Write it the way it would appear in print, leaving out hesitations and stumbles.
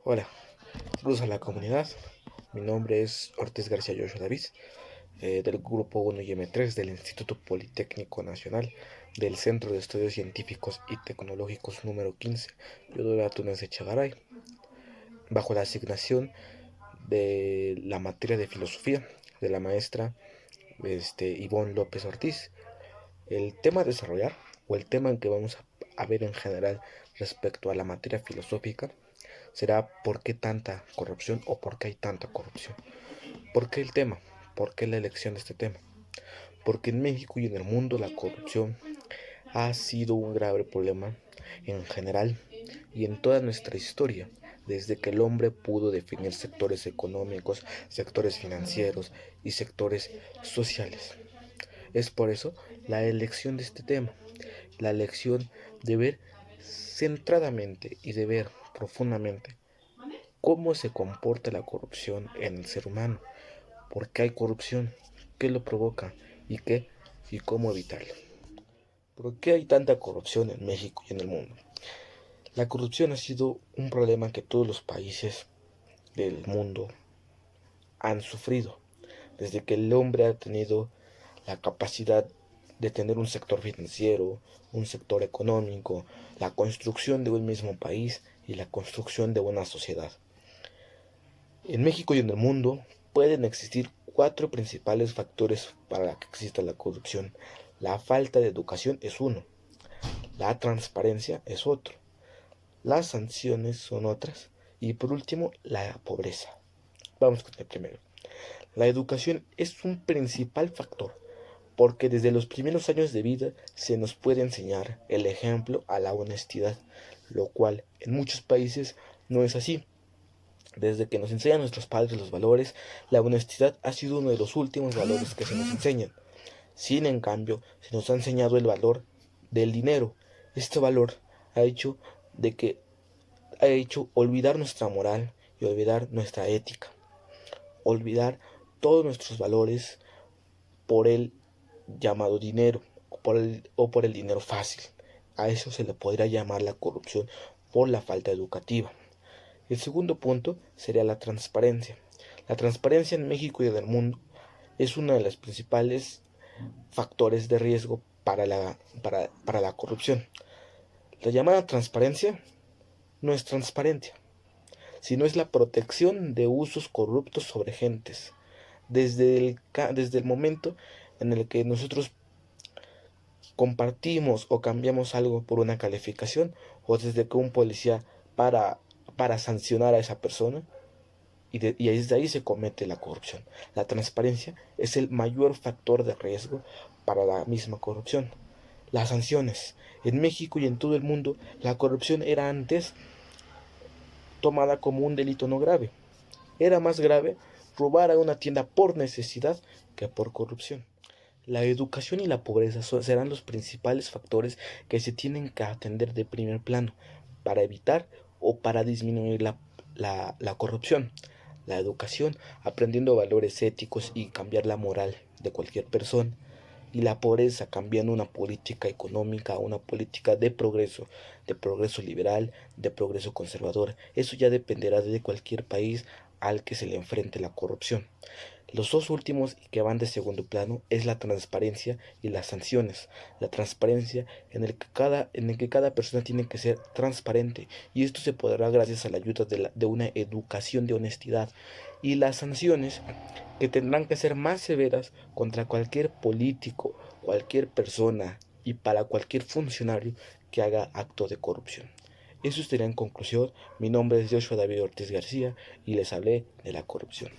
Hola, saludos a la comunidad. Mi nombre es Ortiz García Joshua David, del Grupo 1 y M3 del Instituto Politécnico Nacional del Centro de Estudios Científicos y Tecnológicos número 15, Yodola Túnez de Chagaray, bajo la asignación de la materia de filosofía de la maestra Ivonne López Ortiz. El tema a desarrollar, o el tema en que vamos a ver en general respecto a la materia filosófica, será por qué tanta corrupción o por qué hay tanta corrupción. ¿Por qué el tema? ¿Por qué la elección de este tema? Porque en México y en el mundo la corrupción ha sido un grave problema en general y en toda nuestra historia, desde que el hombre pudo definir sectores económicos, sectores financieros y sectores sociales. Es por eso la elección de este tema, la elección de ver centradamente y de ver profundamente cómo se comporta la corrupción en el ser humano, por qué hay corrupción, qué lo provoca y qué y cómo evitarlo. ¿Por qué hay tanta corrupción en México y en el mundo? La corrupción ha sido un problema que todos los países del mundo han sufrido, desde que el hombre ha tenido la capacidad de tener un sector financiero, un sector económico, la construcción de un mismo país y la construcción de una sociedad. En México y en el mundo pueden existir cuatro principales factores para que exista la corrupción. La falta de educación es uno, la transparencia es otro, las sanciones son otras y por último la pobreza. Vamos con el primero. La educación es un principal factor porque desde los primeros años de vida se nos puede enseñar el ejemplo a la honestidad, lo cual en muchos países no es así. Desde que nos enseñan nuestros padres los valores, la honestidad ha sido uno de los últimos valores que se nos enseñan. Sin en cambio, se nos ha enseñado el valor del dinero. Este valor ha hecho de que ha hecho olvidar nuestra moral y olvidar nuestra ética, olvidar todos nuestros valores por el llamado dinero o por el dinero fácil. A eso se le podría llamar la corrupción por la falta educativa. El segundo punto sería la transparencia. La transparencia en México y en el mundo es uno de los principales factores de riesgo para la corrupción. La llamada transparencia no es transparencia, sino es la protección de usos corruptos sobre gentes. Desde el momento en el que nosotros compartimos o cambiamos algo por una calificación, o desde que un policía para, para sancionar a esa persona, y desde ahí se comete la corrupción. La transparencia es el mayor factor de riesgo para la misma corrupción. Las sanciones. En México y en todo el mundo, la corrupción era antes tomada como un delito no grave. Era más grave robar a una tienda por necesidad que por corrupción. La educación y la pobreza serán los principales factores que se tienen que atender de primer plano para evitar o para disminuir la corrupción. La educación, aprendiendo valores éticos y cambiar la moral de cualquier persona. Y la pobreza, cambiando una política económica a una política de progreso liberal, de progreso conservador. Eso ya dependerá de cualquier país al que se le enfrente la corrupción. Los dos últimos que van de segundo plano es la transparencia y las sanciones. La transparencia en el que cada persona tiene que ser transparente y esto se podrá gracias a la ayuda de una educación de honestidad. Y las sanciones que tendrán que ser más severas contra cualquier político, cualquier persona y para cualquier funcionario que haga acto de corrupción. Eso estaría en conclusión. Mi nombre es Joshua David Ortiz García y les hablé de la corrupción.